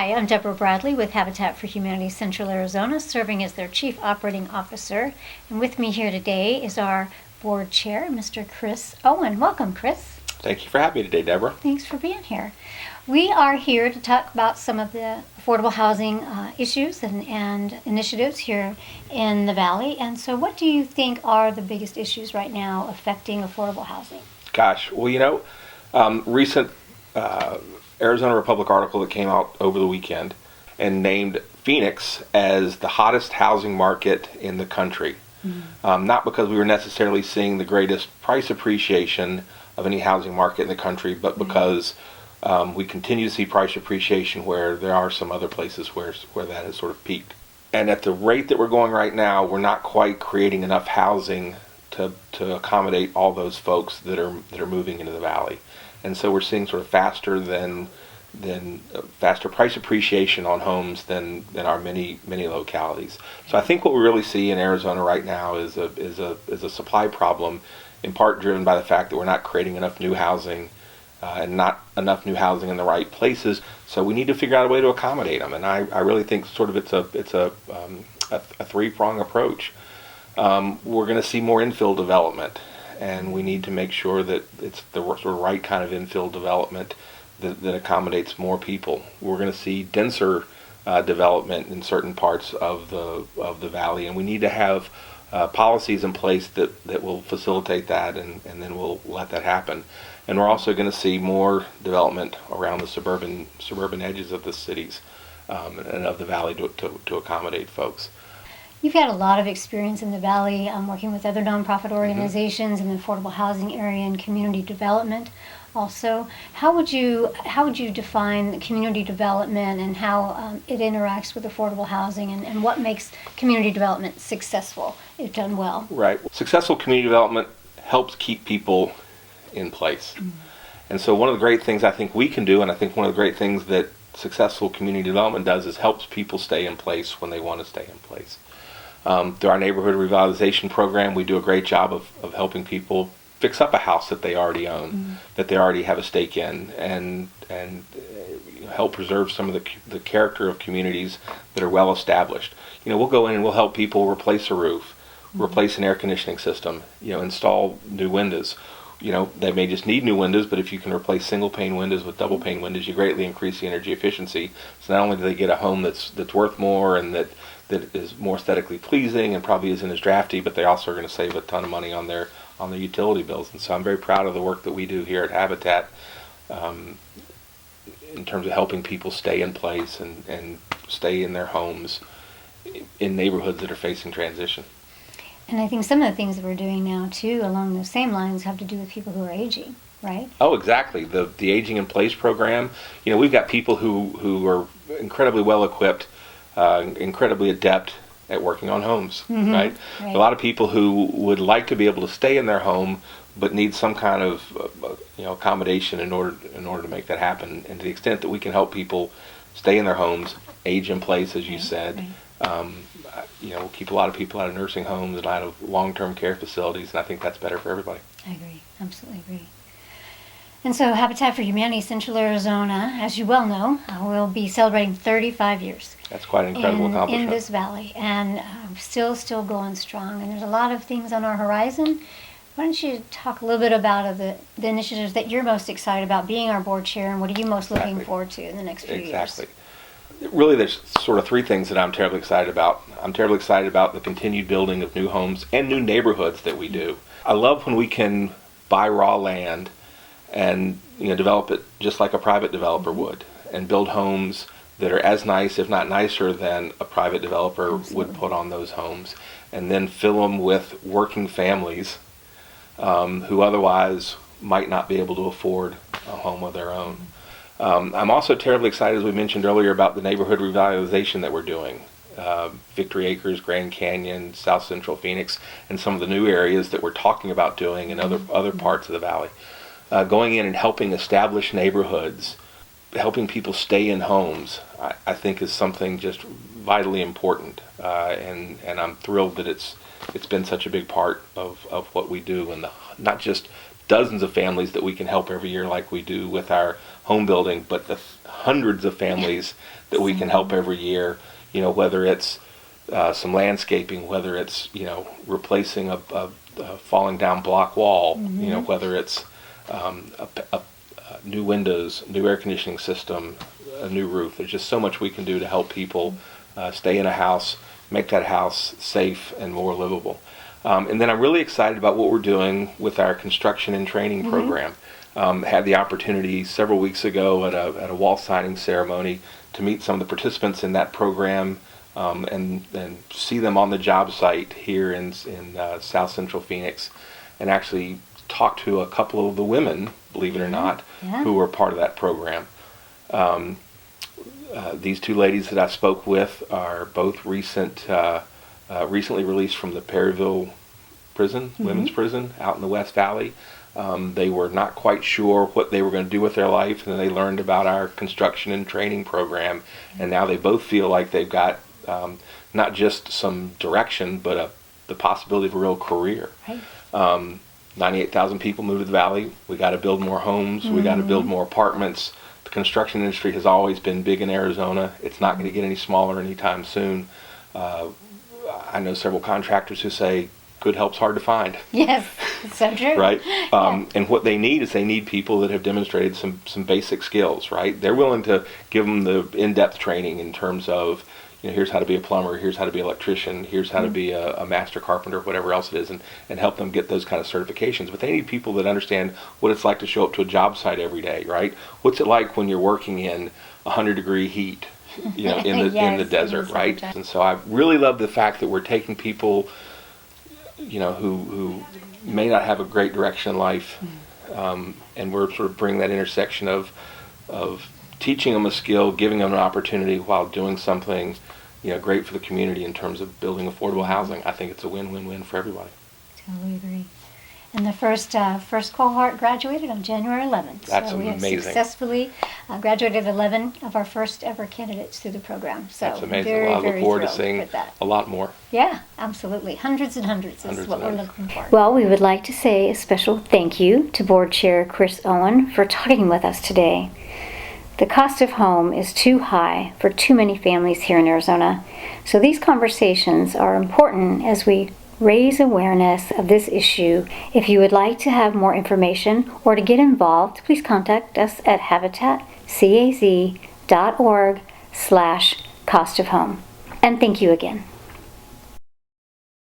Hi, I'm Deborah Bradley with Habitat for Humanity Central Arizona, serving as their Chief Operating Officer. And with me here today is our board chair, Mr. Chris Owen. Welcome, Chris. Thank you for having me today, Deborah. Thanks for being here. We are here to talk about some of the affordable housing issues and initiatives here in the Valley. And so what do you think are the biggest issues right now affecting affordable housing? Gosh, well, recent Arizona Republic article that came out over the weekend and named Phoenix as the hottest housing market in the country. Not because we were necessarily seeing the greatest price appreciation of any housing market in the country, but because we continue to see price appreciation where there are some other places where that has sort of peaked. And at the rate that we're going right now, we're not quite creating enough housing to accommodate all those folks that are moving into the valley. And so we're seeing sort of faster price appreciation on homes than our many localities. So I think what we really see in Arizona right now is a supply problem, in part driven by the fact that we're not creating enough new housing and not enough new housing in the right places. So we need to figure out a way to accommodate them. And I really think sort of it's a three-prong approach. We're going to see more infill development, and we need to make sure that it's the sort of right kind of infill development that accommodates more people. We're going to see denser development in certain parts of the valley, and we need to have policies in place that will facilitate that, and then we'll let that happen. And we're also going to see more development around the suburban edges of the cities and of the valley to accommodate folks. You've had a lot of experience in the Valley working with other nonprofit organizations in the affordable housing area and community development. Also, how would you define community development and how it interacts with affordable housing, and what makes community development successful if done well? Right. Successful community development helps keep people in place. And so one of the great things I think we can do, and I think one of the great things that successful community development does, is helps people stay in place when they want to stay in place. Through our neighborhood revitalization program, we do a great job of helping people fix up a house that they already own, that they already have a stake in, and help preserve some of the character of communities that are well established. We'll go in and we'll help people replace a roof, replace an air conditioning system, install new windows. They may just need new windows, but if you can replace single pane windows with double pane windows, you greatly increase the energy efficiency. So not only do they get a home that's worth more and that is more aesthetically pleasing and probably isn't as drafty, but they also are going to save a ton of money on their utility bills. And so I'm very proud of the work that we do here at Habitat in terms of helping people stay in place and stay in their homes in neighborhoods that are facing transition. And I think some of the things that we're doing now, too, along those same lines, have to do with people who are aging, right? Oh, exactly. The Aging in Place program, we've got people who are incredibly well equipped, incredibly adept at working on homes, right? A lot of people who would like to be able to stay in their home but need some kind of accommodation in order to make that happen. And to the extent that we can help people stay in their homes, age in place, as you said, we'll keep a lot of people out of nursing homes and out of long-term care facilities, and I think that's better for everybody. I agree, absolutely agree. And so Habitat for Humanity Central Arizona, as you well know, will be celebrating 35 years. That's quite an incredible accomplishment. In this valley, and still going strong. And there's a lot of things on our horizon. Why don't you talk a little bit about the initiatives that you're most excited about, being our board chair, and what are you most looking forward to in the next few years? Exactly. Really, there's sort of three things that I'm terribly excited about. I'm terribly excited about the continued building of new homes and new neighborhoods that we do. I love when we can buy raw land and develop it just like a private developer would, and build homes that are as nice, if not nicer, than a private developer would put on those homes, and then fill them with working families who otherwise might not be able to afford a home of their own. I'm also terribly excited, as we mentioned earlier, about the neighborhood revitalization that we're doing. Victory Acres, Grand Canyon, South Central Phoenix, and some of the new areas that we're talking about doing in other parts of the valley. Going in and helping establish neighborhoods, helping people stay in homes, I think is something just vitally important. And I'm thrilled that it's been such a big part of what we do, and not just dozens of families that we can help every year like we do with our home building, but the hundreds of families that we can help every year, whether it's some landscaping, whether it's, replacing a falling down block wall, whether it's new windows, new air conditioning system, a new roof. There's just so much we can do to help people stay in a house, make that house safe and more livable. And then I'm really excited about what we're doing with our construction and training program. Had the opportunity several weeks ago at a wall signing ceremony to meet some of the participants in that program, and see them on the job site here in South Central Phoenix, and actually talk to a couple of the women, believe it or not, who were part of that program. These two ladies that I spoke with are both recently released from the Perryville prison, women's prison out in the West Valley. They were not quite sure what they were going to do with their life, and then they learned about our construction and training program, and now they both feel like they've got not just some direction, but the possibility of a real career. Right. 98,000 people move to the Valley. We got to build more homes. We got to build more apartments. The construction industry has always been big in Arizona. It's not going to get any smaller anytime soon. I know several contractors who say good help's hard to find. Yes, it's so true. Right? And what they need is they need people that have demonstrated some basic skills, right? They're willing to give them the in-depth training in terms of, here's how to be a plumber, here's how to be an electrician, here's how to be a master carpenter, whatever else it is, and help them get those kind of certifications. But they need people that understand what it's like to show up to a job site every day, right? What's it like when you're working in 100-degree heat, in the desert, right? And so I really love the fact that we're taking people, who may not have a great direction in life, and we're sort of bringing that intersection of teaching them a skill, giving them an opportunity while doing something, great for the community in terms of building affordable housing. I think it's a win-win-win for everybody. Totally agree. And the first cohort graduated on January 11th. That's so amazing. We have successfully graduated 11 of our first ever candidates through the program. So that's amazing. Very, well, I look very forward to seeing a lot more. Yeah, absolutely. Hundreds and hundreds is what we're looking for. Well, we would like to say a special thank you to Board Chair Chris Owen for talking with us today. The cost of home is too high for too many families here in Arizona. So these conversations are important as we raise awareness of this issue. If you would like to have more information or to get involved, please contact us at habitatcaz.org/cost of home. And thank you again.